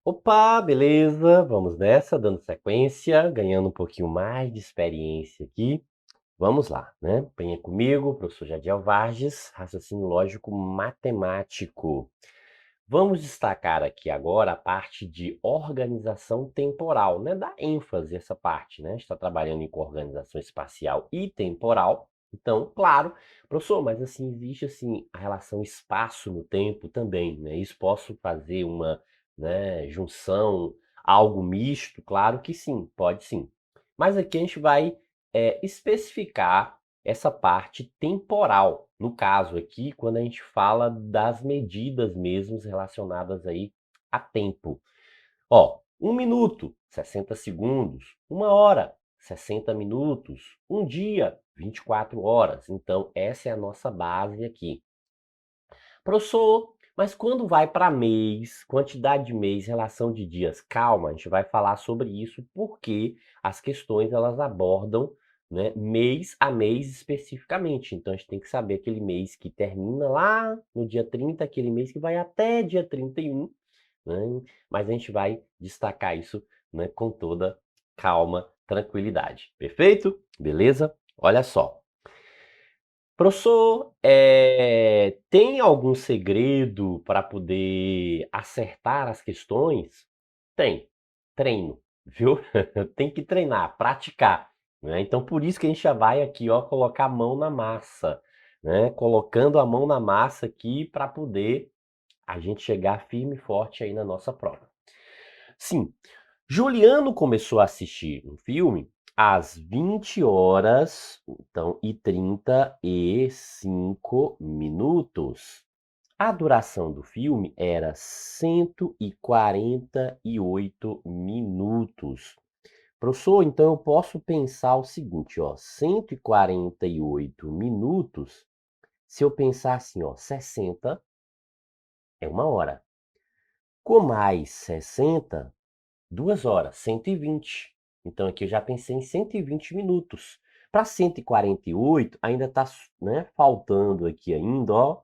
Opa, beleza? Vamos nessa, dando sequência, ganhando um pouquinho mais de experiência aqui. Vamos lá, né? Venha comigo, professor Jadiel Varges, raciocínio lógico matemático. Vamos destacar aqui agora a parte de organização temporal, né? Dá ênfase essa parte, né? A gente está trabalhando com organização espacial e temporal. Então, claro, professor, mas assim, existe assim a relação espaço no tempo também, né? Isso posso fazer uma, né, junção, algo misto? Claro que sim, pode sim. Mas aqui a gente vai especificar essa parte temporal. No caso aqui, quando a gente fala das medidas mesmo relacionadas aí a tempo. Ó, 1 minuto, 60 segundos, 1 hora, 60 minutos, um dia, 24 horas. Então, essa é a nossa base aqui. Professor, mas quando vai para mês, quantidade de mês, relação de dias, calma, a gente vai falar sobre isso porque as questões elas abordam, né, mês a mês especificamente. Então a gente tem que saber aquele mês que termina lá no dia 30, aquele mês que vai até dia 31, né? Mas a gente vai destacar isso, né, com toda calma, tranquilidade. Perfeito? Beleza? Olha só. Professor, tem algum segredo para poder acertar as questões? Tem. Treino, viu? Tem que treinar, praticar, né. Então por isso que a gente já vai aqui, ó, colocar a mão na massa, né, colocando a mão na massa aqui para poder a gente chegar firme e forte aí na nossa prova. Sim, Juliano começou a assistir um filme às 20 horas, então, e 35 minutos. A duração do filme era 148 minutos. Professor, então eu posso pensar o seguinte, ó, 148 minutos, se eu pensar assim, ó, 60 é 1 hora. Com mais 60 2 horas, 120. Então aqui eu já pensei em 120 minutos. Para 148 ainda está, né, faltando aqui ainda, ó,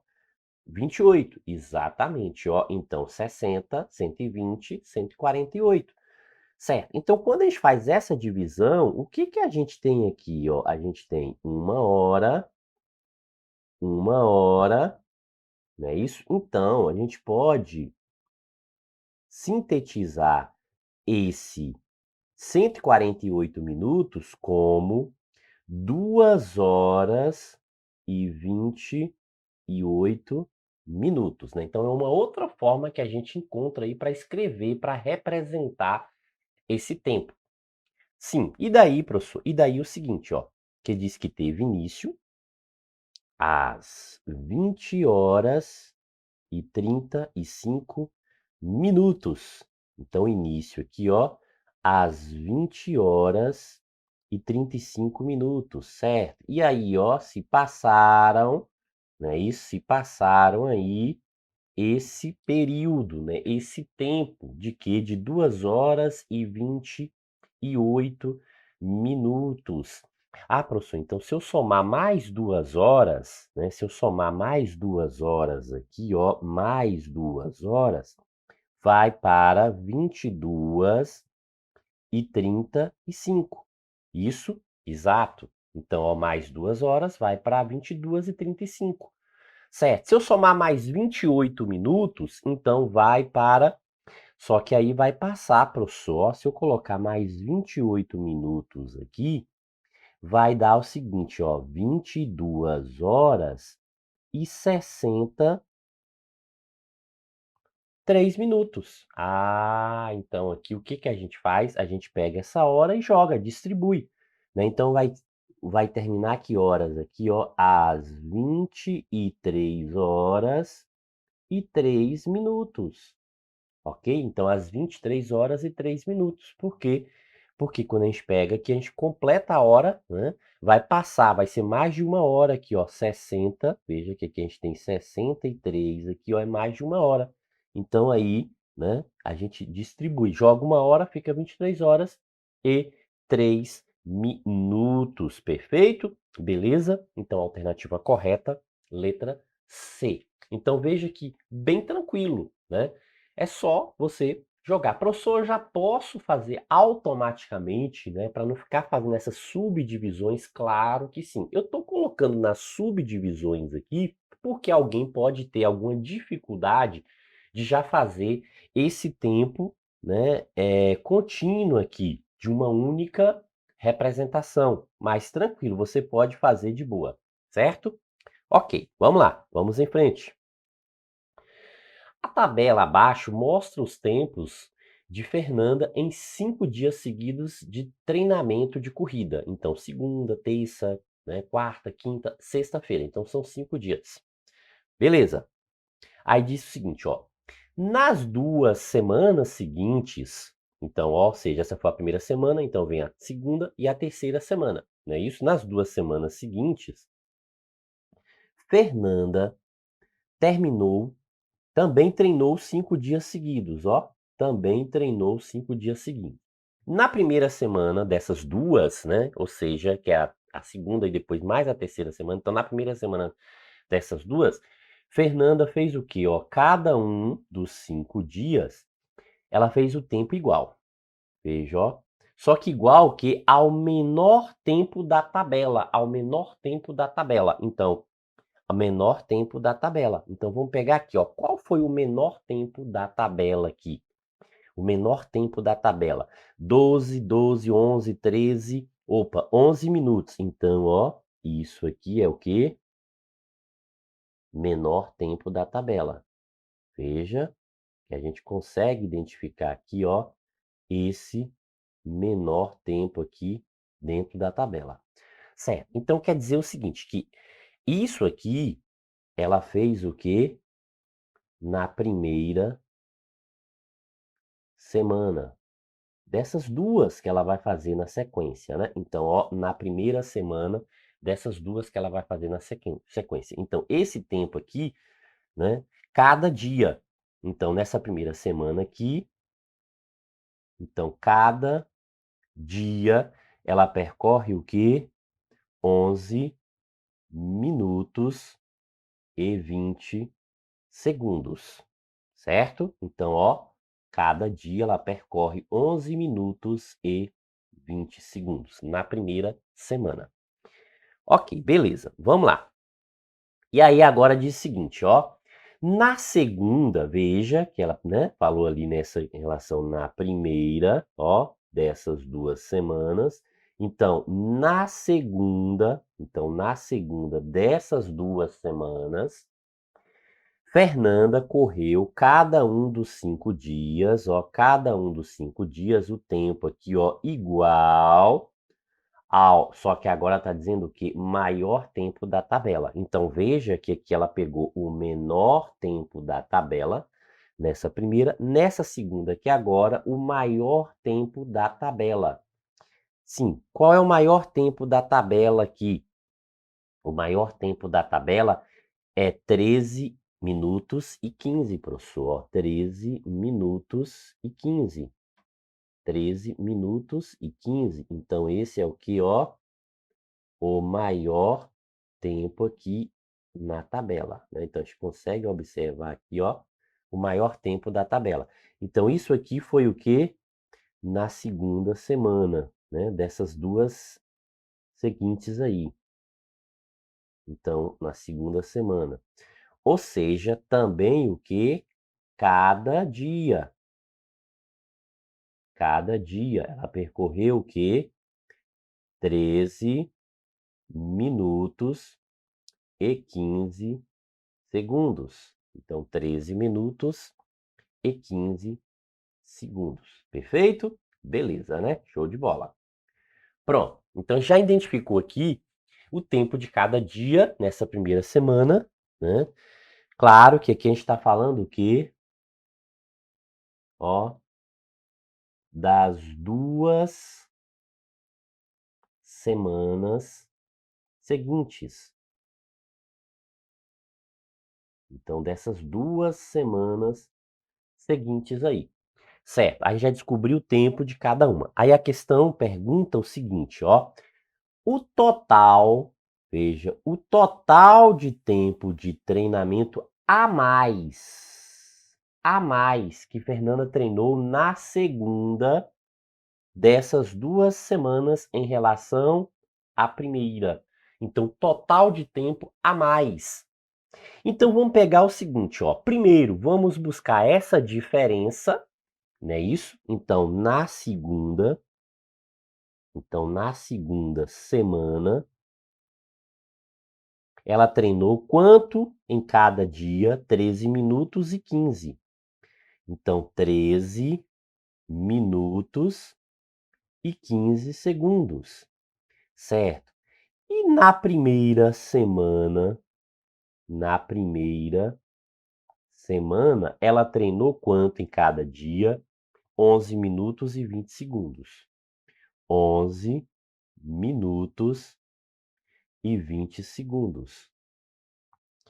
28. Exatamente, ó. Então 60, 120, 148. Certo. Então quando a gente faz essa divisão, o que que a gente tem aqui, ó? A gente tem 1 hora, não é isso? Então a gente pode sintetizar esse 148 minutos como 2 horas e 28 minutos, né. Então é uma outra forma que a gente encontra aí para escrever, para representar esse tempo. Sim, e daí professor? E daí o seguinte, ó, que diz que teve início às 20 horas e 35 minutos. Então início aqui, ó, às 20 horas e 35 minutos, certo? E aí, ó, se passaram, né, isso, se passaram aí esse período, né, esse tempo de quê? De 2 horas e 28 minutos. Ah, professor, então se eu somar mais 2 horas, né, se eu somar mais 2 horas aqui, ó, mais 2 horas, vai para 22h35. Isso, exato. Então, ó, mais 2 horas vai para 22h35. Certo. Se eu somar mais 28 minutos, então vai para, só que aí vai passar, professor, ó, se eu colocar mais 28 minutos aqui, vai dar o seguinte, ó, 22 horas e 63 minutos. Ah, então aqui o que que a gente faz? A gente pega essa hora e joga, distribui, né. Então vai terminar que horas aqui, ó? Às 23h03 minutos, ok? Então às 23h03 minutos. Por quê? Porque quando a gente pega aqui, a gente completa a hora, né, vai passar, vai ser mais de 1 hora aqui, ó, 60, veja que aqui a gente tem 63 aqui, ó, é mais de 1 hora. Então aí, né, a gente distribui, joga 1 hora, fica 23h03 minutos, perfeito? Beleza? Então alternativa correta, letra C. Então veja que bem tranquilo, né? É só você jogar. Professor, eu já posso fazer automaticamente, né, para não ficar fazendo essas subdivisões? Claro que sim. Eu estou colocando nas subdivisões aqui, porque alguém pode ter alguma dificuldade de já fazer esse tempo, né, contínuo aqui, de uma única representação. Mas tranquilo, você pode fazer de boa, certo? Ok, vamos lá, vamos em frente. A tabela abaixo mostra os tempos de Fernanda em 5 dias seguidos de treinamento de corrida. Então, segunda, terça, né, quarta, quinta, sexta-feira. Então, são 5 dias. Beleza. Aí diz o seguinte, ó. Nas 2 semanas seguintes, então, ó, ou seja, essa foi a primeira semana, então vem a segunda e a terceira semana. Não é isso? Nas 2 semanas seguintes, Fernanda terminou também treinou 5 dias seguidos, ó. Também treinou 5 dias seguidos. Na primeira semana dessas 2, né, ou seja, que é a segunda e depois mais a terceira semana, então na primeira semana dessas 2, Fernanda fez o quê, ó? Cada um dos 5 dias, ela fez o tempo igual. Veja, ó. Só que igual que ao menor tempo da tabela, ao menor tempo da tabela. Então, a menor tempo da tabela. Então vamos pegar aqui, ó, qual foi o menor tempo da tabela aqui? O menor tempo da tabela, 12, 12, 11, 13, opa, 11 minutos. Então, ó, isso aqui é o quê? Menor tempo da tabela. Veja que a gente consegue identificar aqui, ó, esse menor tempo aqui dentro da tabela. Certo, então quer dizer o seguinte, que isso aqui, ela fez o quê? Na primeira semana. Dessas 2 que ela vai fazer na sequência, né. Então, ó, na primeira semana, dessas 2 que ela vai fazer na sequência. Então, esse tempo aqui, né, cada dia. Então, nessa primeira semana aqui, então cada dia ela percorre o quê? 11 minutos e 20 segundos, certo? Então, ó, cada dia ela percorre 11 minutos e 20 segundos na primeira semana. Ok, beleza, vamos lá. E aí agora diz o seguinte, ó, na segunda, veja que ela, né, falou ali nessa em relação na primeira, ó, dessas 2 semanas. Então na segunda dessas 2 semanas, Fernanda correu cada um dos 5 dias, ó, cada um dos 5 dias, o tempo aqui, ó, igual ao, só que agora está dizendo que maior tempo da tabela. Então veja que aqui ela pegou o menor tempo da tabela, nessa primeira, nessa segunda que agora o maior tempo da tabela. Sim, qual é o maior tempo da tabela aqui? O maior tempo da tabela é 13 minutos e 15, professor, ó, 13 minutos e 15. 13 minutos e 15. Então esse é o que, ó, o maior tempo aqui na tabela, né. Então a gente consegue observar aqui, ó, o maior tempo da tabela. Então isso aqui foi o quê? Na segunda semana, né, dessas 2 seguintes aí. Então, na segunda semana. Ou seja, também o quê? Cada dia. Cada dia ela percorreu o quê? 13 minutos e 15 segundos. Então 13 minutos e 15 segundos. Perfeito? Beleza, né? Show de bola. Pronto. Então já identificou aqui o tempo de cada dia nessa primeira semana, né? Claro que aqui a gente está falando o quê? Ó, das 2 semanas seguintes. Então, dessas 2 semanas seguintes aí. Certo, aí já descobri o tempo de cada uma. Aí a questão pergunta o seguinte, ó, o total, veja, o total de tempo de treinamento a mais a mais que Fernanda treinou na segunda dessas 2 semanas em relação à primeira. Então, total de tempo a mais. Então, vamos pegar o seguinte, ó. Primeiro, vamos buscar essa diferença, não é isso? Então, na segunda semana, ela treinou quanto em cada dia? 13 minutos e 15. Então, 13 minutos e 15 segundos, certo? E na primeira semana, ela treinou quanto em cada dia? 11 minutos e 20 segundos. 11 minutos e 20 segundos.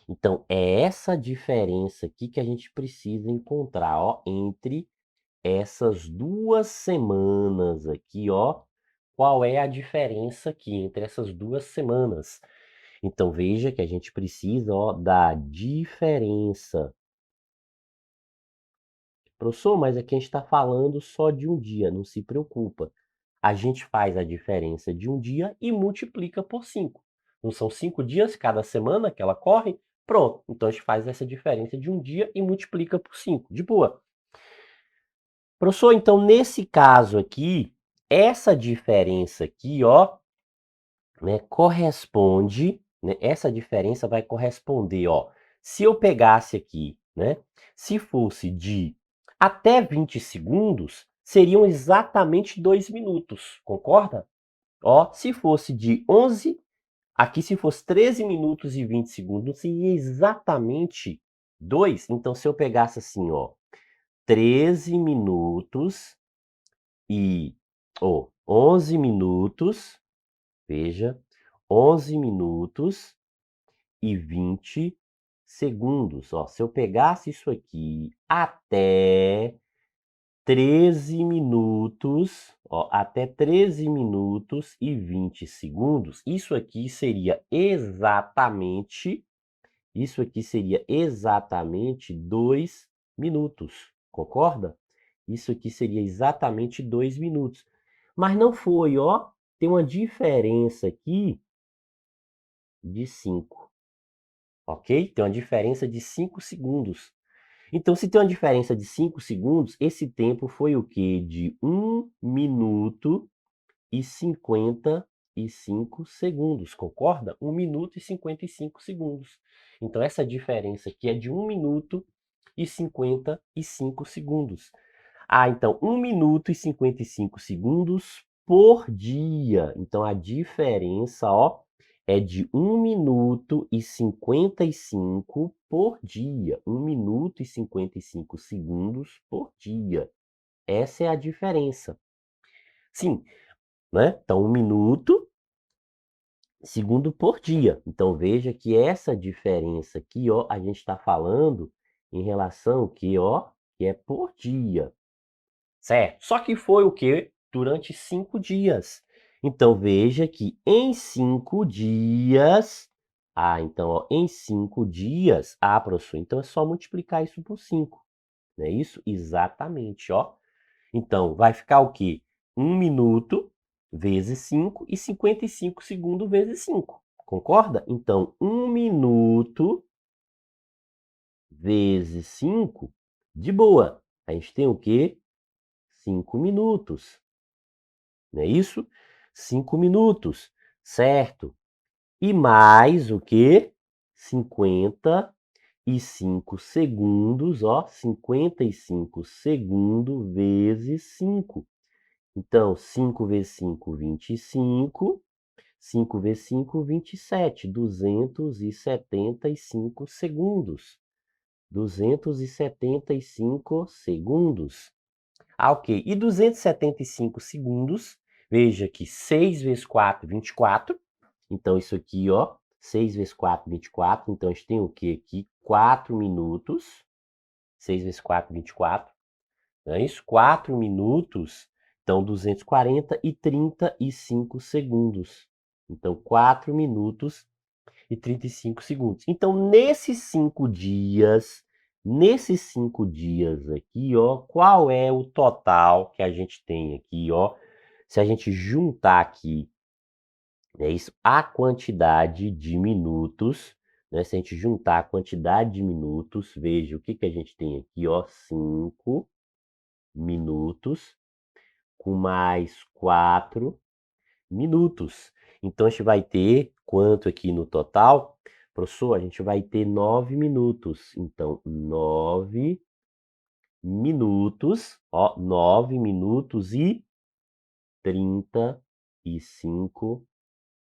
Então, é essa diferença aqui que a gente precisa encontrar, ó, entre essas 2 semanas aqui, ó. Qual é a diferença aqui entre essas 2 semanas? Então, veja que a gente precisa, ó, da diferença. Professor, mas aqui a gente está falando só de um dia, não se preocupa. A gente faz a diferença de um dia e multiplica por 5. Não são 5 dias cada semana que ela corre? Pronto. Então, a gente faz essa diferença de um dia e multiplica por 5. De boa. Professor, então, nesse caso aqui, essa diferença aqui, ó, né, corresponde, né, essa diferença vai corresponder, ó, se eu pegasse aqui, né, se fosse de até 20 segundos, seriam exatamente 2 minutos, concorda? Ó, se fosse de 11, aqui se fosse 13 minutos e 20 segundos, seria exatamente 2. Então, se eu pegasse assim, ó, 13 minutos e, 11 minutos, veja, 11 minutos e 20 segundos. Ó, se eu pegasse isso aqui até 13 minutos, ó, até 13 minutos e 20 segundos, isso aqui seria exatamente 2 minutos, concorda? Isso aqui seria exatamente 2 minutos. Mas não foi, ó, tem uma diferença aqui de 5, ok? Tem uma diferença de 5 segundos. Então, se tem uma diferença de 5 segundos, esse tempo foi o quê? De 1 minuto e 55 segundos, concorda? 1 minuto e 55 segundos. Então, essa diferença aqui é de 1 minuto e 55 segundos. Ah, então, 1 minuto e 55 segundos por dia. Então, a diferença, ó, é de 1 minuto e 55 por dia. 1 minuto e 55 segundos por dia. Essa é a diferença. Sim, né? Então, 1 minuto, segundo por dia. Então, veja que essa diferença aqui, ó, a gente está falando em relação que, ó, que é por dia. Certo? Só que foi o quê? Durante 5 dias. Então, veja que em 5 dias... Ah, então, ó, em 5 dias... Ah, professor, então é só multiplicar isso por 5. Não é isso? Exatamente, ó. Então, vai ficar o quê? 1 minuto vezes 5 e 55 segundos vezes 5. Concorda? Então, 1 minuto vezes 5, de boa. A gente tem o quê? 5 minutos. Não é isso? 5 minutos, certo? E mais o quê? 55 segundos, ó, 55 segundos vezes 5. Então, 5 vezes 5, 25. 5 vezes 5, 27. 275 segundos. 275 segundos. Ah, ok. E 275 segundos, veja que 6 vezes 4, 24. Então, isso aqui, ó, 6 vezes 4, 24. Então, a gente tem o quê aqui? 4 minutos. 6 vezes 4, 24. Não é isso? 4 minutos. Então, 240 e 35 segundos. Então, 4 minutos e 35 segundos. Então, nesses 5 dias, nesses 5 dias aqui, ó, qual é o total que a gente tem aqui, ó, se a gente juntar aqui, é isso, a quantidade de minutos, né, se a gente juntar a quantidade de minutos, veja o que que a gente tem aqui, ó, 5 minutos com mais 4 minutos. Então a gente vai ter quanto aqui no total? Professor, a gente vai ter 9 minutos. Então, 9 minutos, ó, 9 minutos e 35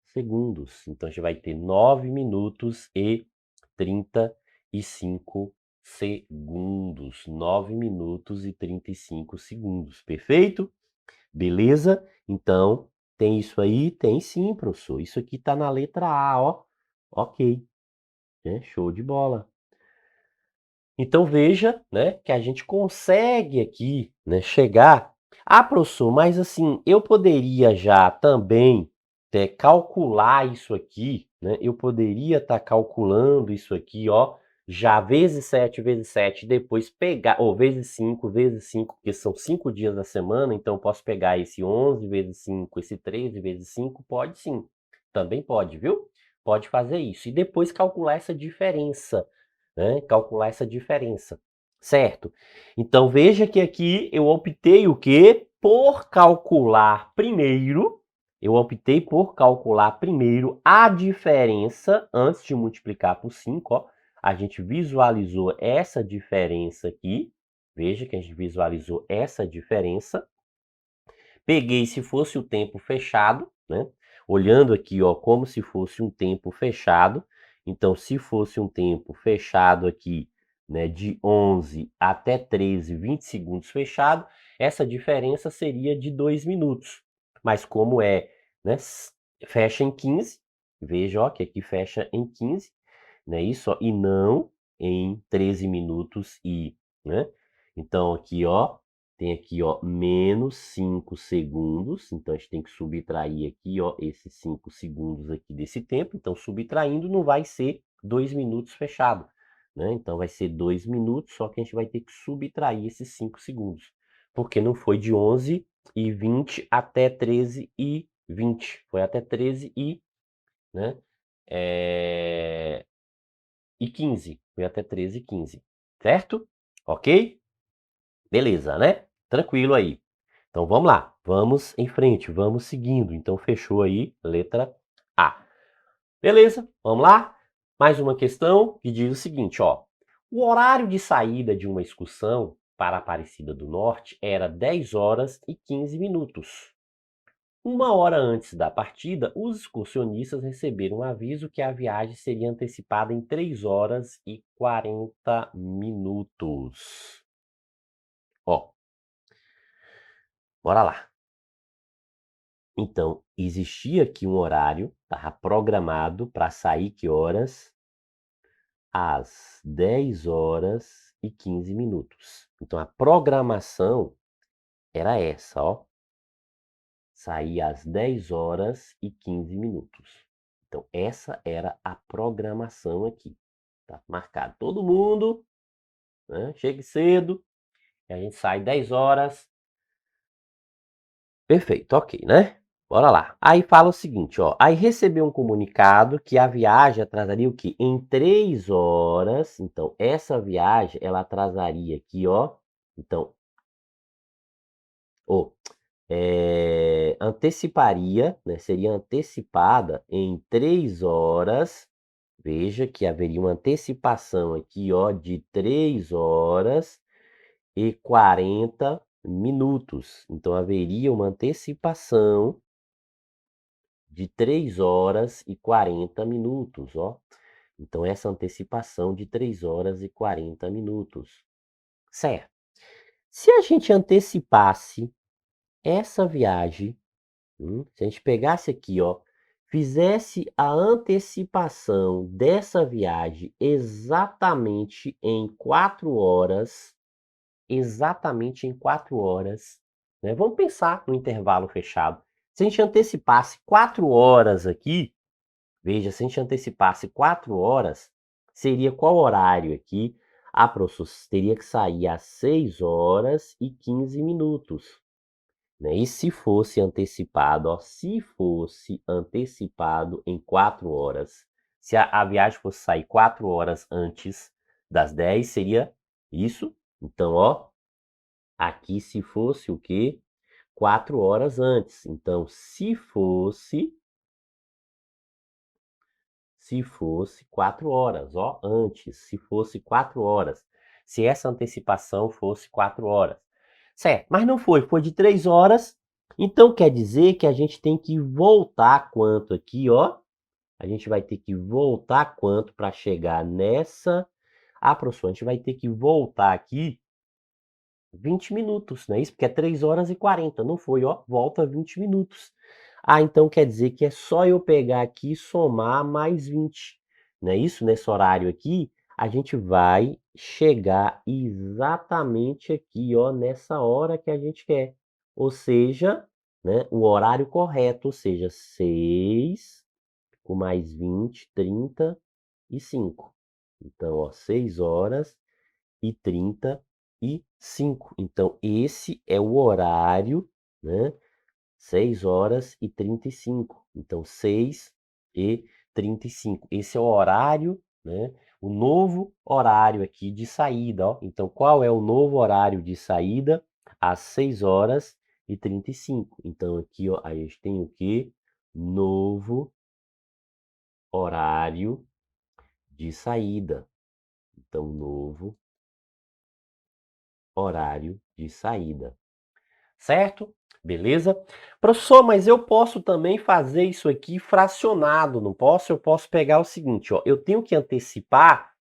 segundos. Então a gente vai ter 9 minutos e 35 segundos. 9 minutos e 35 segundos. Perfeito? Beleza? Então, tem isso aí? Tem sim, professor. Isso aqui tá na letra A, ó. Ok, né? Show de bola. Então veja, né, que a gente consegue aqui, né, chegar. Ah, professor, mas assim, eu poderia já também calcular isso aqui, né? Eu poderia estar calculando isso aqui, ó, já vezes 7, depois pegar, ou vezes 5, porque são 5 dias da semana, então eu posso pegar esse 11 vezes 5, esse 13 vezes 5, pode sim. Também pode, viu? Pode fazer isso. E depois calcular essa diferença, né, calcular essa diferença, certo? Então veja que aqui eu optei o quê? Por calcular primeiro, eu optei por calcular primeiro a diferença antes de multiplicar por 5, ó. A gente visualizou essa diferença aqui, veja que a gente visualizou essa diferença. Peguei se fosse o tempo fechado, né? Olhando aqui, ó, como se fosse um tempo fechado. Então, se fosse um tempo fechado aqui, né, de 11 até 13, 20 segundos fechado, essa diferença seria de 2 minutos. Mas como é, né, fecha em 15, veja, ó, que aqui fecha em 15, né, isso, ó, e não em 13 minutos e, né? Então, aqui, ó, tem aqui, ó, menos 5 segundos, então a gente tem que subtrair aqui, ó, esses 5 segundos aqui desse tempo, então subtraindo não vai ser 2 minutos fechado, né? Então vai ser 2 minutos, só que a gente vai ter que subtrair esses 5 segundos, porque não foi de 11h20 até 13h20, foi até 13 e, né, e 15, foi até 13h15, certo? Ok? Beleza, né? Tranquilo aí. Então vamos lá, vamos em frente, vamos seguindo. Então fechou aí, letra A. Beleza, vamos lá? Mais uma questão que diz o seguinte, ó. O horário de saída de uma excursão para Aparecida do Norte era 10 horas e 15 minutos. Uma hora antes da partida, os excursionistas receberam um aviso que a viagem seria antecipada em 3 horas e 40 minutos. Ó, bora lá. Então, existia aqui um horário, estava programado para sair que horas? Às 10 horas e 15 minutos. Então, a programação era essa, ó. Sair às 10 horas e 15 minutos. Então, essa era a programação aqui. Tá marcado. Todo mundo, né? Chegue cedo, e a gente sai 10 horas. Perfeito, ok, né? Bora lá. Aí fala o seguinte, ó. Aí recebeu um comunicado que a viagem atrasaria o quê? Em 3 horas. Então, essa viagem, ela atrasaria aqui, ó. Então, ou anteciparia, né? Seria antecipada em 3 horas. Veja que haveria uma antecipação aqui, ó, de 3 horas e 40 minutos. Então, haveria uma antecipação de 3 horas e 40 minutos, ó. Então, essa antecipação de 3 horas e 40 minutos. Certo. Se a gente antecipasse essa viagem, se a gente pegasse aqui, ó, fizesse a antecipação dessa viagem exatamente em 4 horas, né? Vamos pensar no intervalo fechado. Se a gente antecipasse 4 horas aqui, veja, se a gente antecipasse 4 horas, seria qual horário aqui? A professor teria que sair às 6h15, né? E se fosse antecipado, ó, se fosse antecipado em 4 horas, se a viagem fosse sair 4 horas antes das 10, seria isso. Então, ó, aqui se fosse o quê? 4 horas antes. Então, se fosse 4 horas, ó, antes, se fosse 4 horas. Se essa antecipação fosse 4 horas. Certo, mas não foi, foi de 3 horas. Então quer dizer que a gente tem que voltar quanto aqui, ó? A gente vai ter que voltar quanto para chegar nessa. Ah, professor, a gente vai ter que voltar aqui 20 minutos, não é isso? Porque é 3h40, não foi, ó, volta 20 minutos. Ah, então quer dizer que é só eu pegar aqui e somar mais 20, não é isso? Nesse horário aqui, a gente vai chegar exatamente aqui, ó, nessa hora que a gente quer. Ou seja, né, o horário correto, ou seja, 6 com mais 20, 35. Então, ó, 6h35. Então, esse é o horário, né? 6h35. Então, 6h35. Esse é o horário, né? O novo horário aqui de saída, ó. Então, qual é o novo horário de saída? Às 6h35. Então, aqui, ó, a gente tem o quê? Novo horário de saída. Então, novo horário de saída. Certo? Beleza? Professor, mas eu posso também fazer isso aqui fracionado, não posso? Eu posso pegar o seguinte, ó, eu tenho que antecipar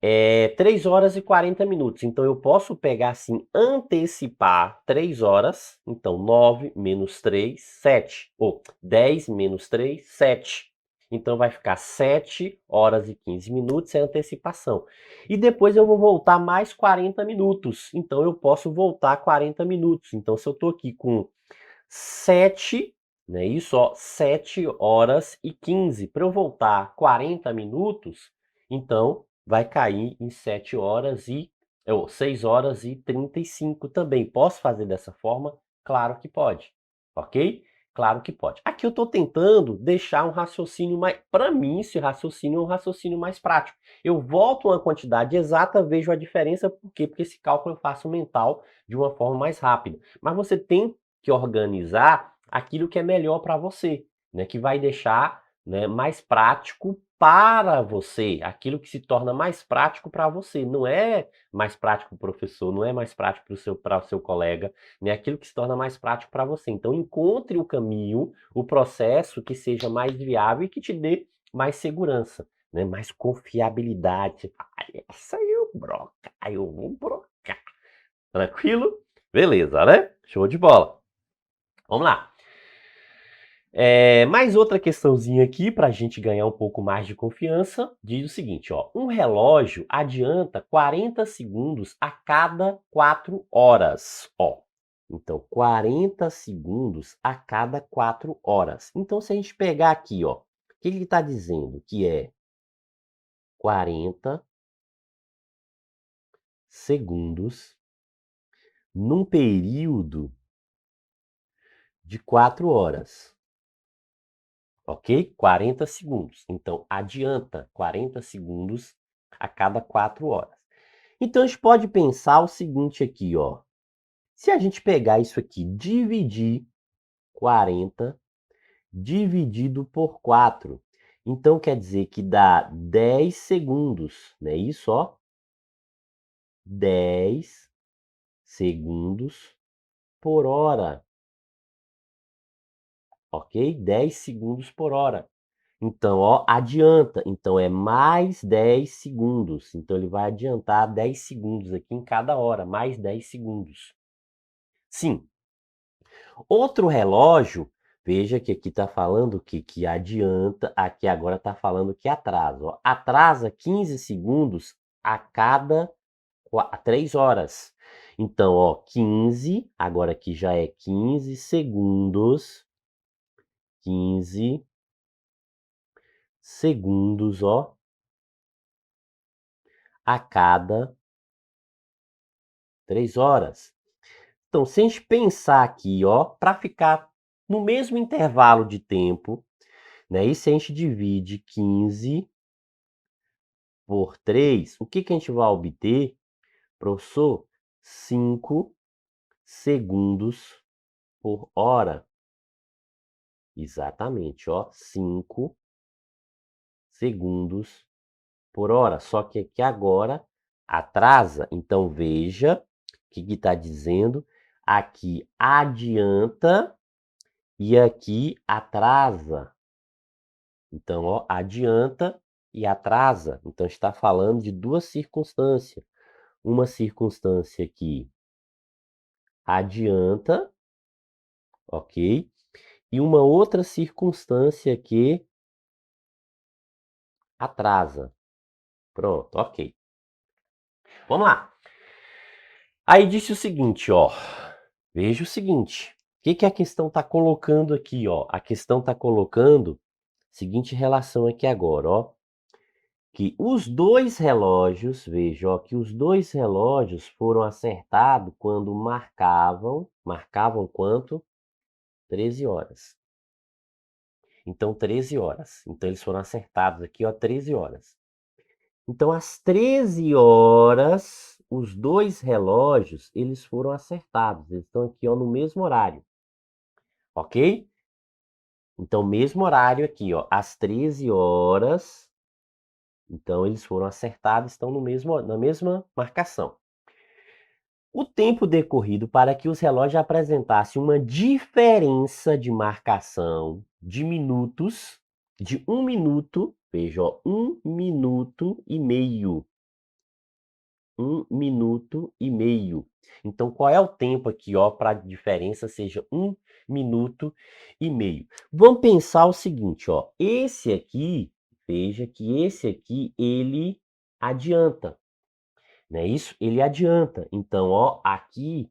3h40. Então eu posso pegar assim, antecipar 3 horas, então 9 menos 3, 7. Ou 10 menos 3, 7. Então vai ficar 7h15 sem antecipação. E depois eu vou voltar mais 40 minutos. Então eu posso voltar 40 minutos. Então se eu estou aqui com 7, né, isso, ó, 7h15. Para eu voltar 40 minutos, então vai cair em 6h35 também. Posso fazer dessa forma? Claro que pode, ok? Claro que pode. Aqui eu estou tentando deixar um raciocínio mais... Para mim, esse raciocínio é um raciocínio mais prático. Eu volto uma quantidade exata, vejo a diferença, por quê? Porque esse cálculo eu faço mental de uma forma mais rápida. Mas você tem que organizar aquilo que é melhor para você, né? Que vai deixar, né, mais prático para você, aquilo que se torna mais prático para você. Não é mais prático para o professor, não é mais prático para o seu colega, né? Aquilo que se torna mais prático para você. Então encontre o caminho, o processo que seja mais viável e que te dê mais segurança, né? Mais confiabilidade. Você fala, essa eu broca, eu vou brocar. Tranquilo? Beleza, né? Show de bola. Vamos lá. Mais outra questãozinha aqui para a gente ganhar um pouco mais de confiança. Diz o seguinte, ó. Um relógio adianta 40 segundos a cada 4 horas. Ó. Então, 40 segundos a cada 4 horas. Então, se a gente pegar aqui, ó, o que ele está dizendo? Que é 40 segundos num período de 4 horas. Ok? 40 segundos. Então, adianta 40 segundos a cada 4 horas. Então, a gente pode pensar o seguinte aqui, ó. Se a gente pegar isso aqui, dividir 40 dividido por 4, então quer dizer que dá 10 segundos, não é isso, ó? 10 segundos por hora, ok? 10 segundos por hora. Então, ó, adianta. Então, é mais 10 segundos. Então, ele vai adiantar 10 segundos aqui em cada hora, mais 10 segundos. Sim. Outro relógio, veja que aqui está falando que adianta, aqui agora está falando que atrasa. Ó. Atrasa 15 segundos a cada 3 horas. Então, ó, 15, agora aqui já é 15 segundos. 15 segundos, ó, a cada 3 horas. Então, se a gente pensar aqui, ó, para ficar no mesmo intervalo de tempo, né? E se a gente divide 15 por 3, o que que a gente vai obter, professor? 5 segundos por hora. Exatamente, ó, 5 segundos por hora. Só que aqui agora atrasa. Então veja o que está dizendo. Aqui adianta e aqui atrasa. Então, ó, adianta e atrasa. Então está falando de duas circunstâncias. Uma circunstância aqui adianta, ok? E uma outra circunstância que atrasa. Pronto, ok. Vamos lá. Aí disse o seguinte, ó. Veja o seguinte. O que que a questão está colocando aqui, ó? A questão está colocando a seguinte relação aqui agora, ó. Que os dois relógios, veja, ó, que os dois relógios foram acertados quando marcavam quanto? 13 horas. Então, 13 horas. Então, eles foram acertados aqui, ó, 13 horas. Então, às 13 horas, os dois relógios, eles foram acertados. Eles estão aqui, ó, no mesmo horário. Ok? Então, mesmo horário aqui, ó, às 13 horas. Então, eles foram acertados, estão na mesma marcação. O tempo decorrido para que os relógios apresentassem uma diferença de marcação de minutos, de 1 minuto, veja, ó, 1 minuto e meio. 1 minuto e meio. Então, qual é o tempo aqui, ó, para a diferença seja 1 minuto e meio? Vamos pensar o seguinte, ó, esse aqui, veja que esse aqui, ele adianta, não é isso? Ele adianta. Então, ó, aqui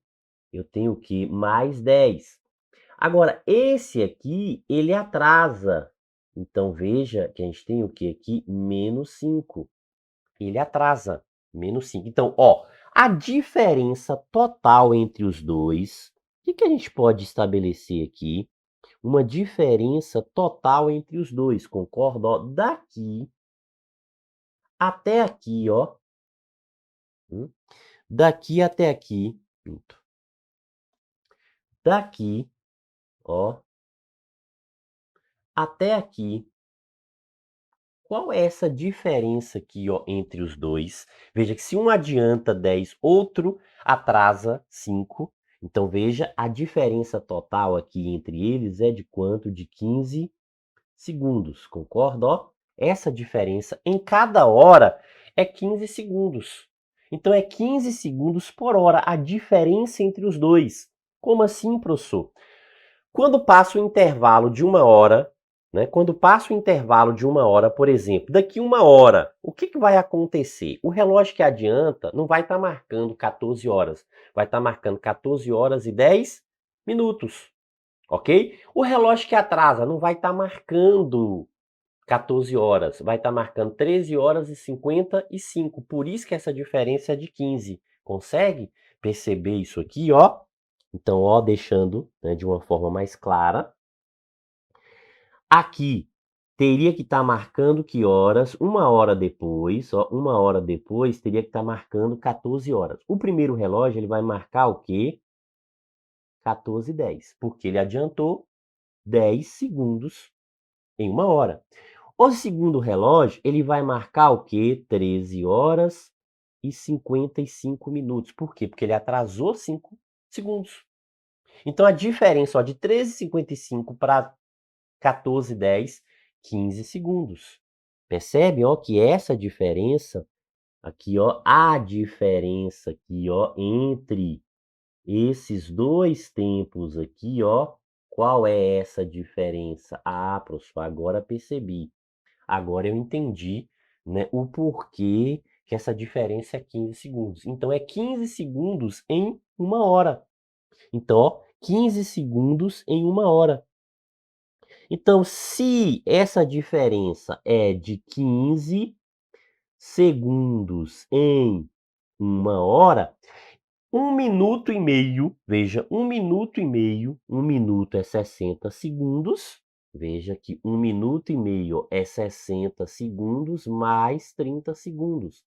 eu tenho o quê? Mais 10. Agora, esse aqui, ele atrasa. Então, veja que a gente tem o quê aqui? Menos 5. Ele atrasa. Menos 5. Então, ó, a diferença total entre os dois, o que que a gente pode estabelecer aqui? Uma diferença total entre os dois, concorda? Ó, daqui até aqui, ó. Daqui até aqui. Daqui, ó, até aqui. Qual é essa diferença aqui, ó, entre os dois? Veja que se um adianta 10, outro atrasa 5. Então, veja, a diferença total aqui entre eles é de quanto? De 15 segundos, concorda? Ó, essa diferença em cada hora é 15 segundos. Então, é 15 segundos por hora a diferença entre os dois. Como assim, professor? Quando passa o intervalo de 1 hora, né? Quando passa o intervalo de 1 hora, por exemplo, daqui 1 hora, o que que vai acontecer? O relógio que adianta não vai estar marcando 14 horas, vai estar marcando 14 horas e 10 minutos, ok? O relógio que atrasa não vai estar marcando 14 horas, vai estar marcando 13 horas e 55. Por isso que essa diferença é de 15. Consegue perceber isso aqui, ó? Então, ó, deixando, né, de uma forma mais clara. Aqui teria que estar marcando que horas? 1 hora depois, ó, 1 hora depois teria que estar marcando 14 horas. O primeiro relógio ele vai marcar o quê? 14:10, porque ele adiantou 10 segundos em 1 hora. O segundo relógio, ele vai marcar o quê? 13 horas e 55 minutos. Por quê? Porque ele atrasou 5 segundos. Então a diferença, ó, de 13:55 para 14:10, 15 segundos. Percebe, ó, que essa diferença aqui, ó, a diferença aqui, ó, entre esses dois tempos aqui, ó, qual é essa diferença? Ah, professor, agora percebi. Agora eu entendi, né, o porquê que essa diferença é 15 segundos. Então é 15 segundos em 1 hora. Então, ó, 15 segundos em 1 hora. Então, se essa diferença é de 15, segundos em 1 hora, 1 minuto e meio, veja, 1 minuto e meio, 1 minuto é 60 segundos, veja que 1 minuto e meio é 60 segundos mais 30 segundos.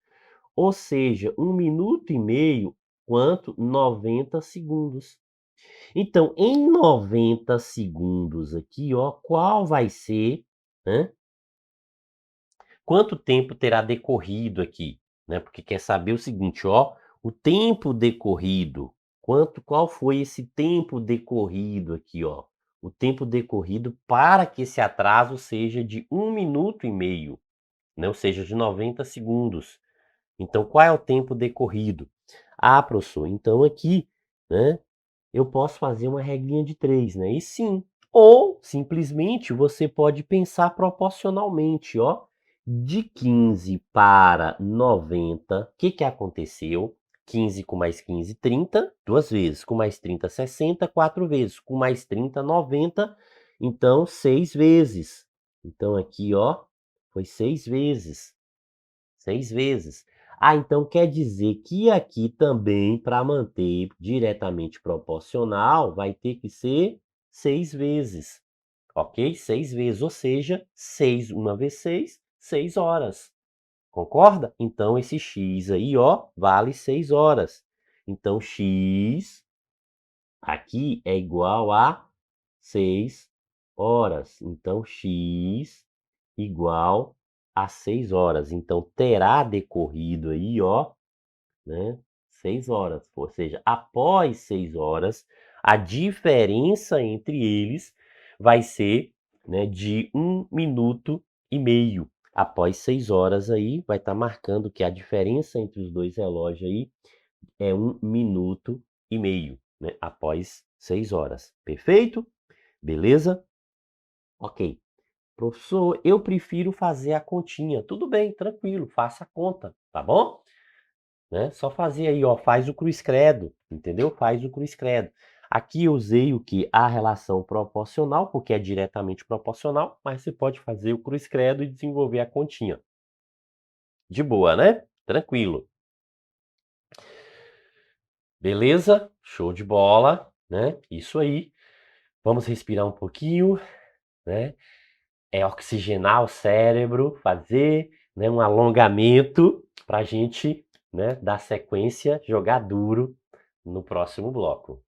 Ou seja, 1 minuto e meio, quanto? 90 segundos. Então, em 90 segundos aqui, ó, qual vai ser, né? Quanto tempo terá decorrido aqui, né? Porque quer saber o seguinte, ó, o tempo decorrido, qual foi esse tempo decorrido aqui, ó? O tempo decorrido para que esse atraso seja de 1 minuto e meio, né? Ou seja, de 90 segundos. Então, qual é o tempo decorrido? Ah, professor, então aqui, né, eu posso fazer uma regrinha de 3, né? E sim. Ou, simplesmente, você pode pensar proporcionalmente, ó. De 15 para 90, o que que aconteceu? 15 com mais 15, 30, 2 vezes. Com mais 30, 60, 4 vezes. Com mais 30, 90. Então, 6 vezes. Então, aqui, ó, foi 6 vezes. 6 vezes. Ah, então quer dizer que aqui também, para manter diretamente proporcional, vai ter que ser 6 vezes, ok? 6 vezes, ou seja, 6, 1 vezes 6, 6 horas. Concorda? Então esse x aí, ó, vale 6 horas. Então x aqui é igual a 6 horas. Então x igual a 6 horas. Então terá decorrido aí, ó, né, 6 horas. Ou seja, após 6 horas, a diferença entre eles vai ser, né, de 1 minuto e meio. Após 6 horas aí, vai estar marcando que a diferença entre os dois relógios aí é 1 minuto e meio, né, após 6 horas. Perfeito? Beleza? Ok. Professor, eu prefiro fazer a continha. Tudo bem, tranquilo, faça a conta, tá bom? Né? Só fazer aí, ó, faz o cruz credo, entendeu? Faz o cruz credo. Aqui eu usei o que? A relação proporcional, porque é diretamente proporcional, mas você pode fazer o cruz credo e desenvolver a continha. De boa, né? Tranquilo. Beleza? Show de bola, né? Isso aí. Vamos respirar um pouquinho, né? É oxigenar o cérebro, fazer, né, um alongamento para a gente, né, dar sequência, jogar duro no próximo bloco.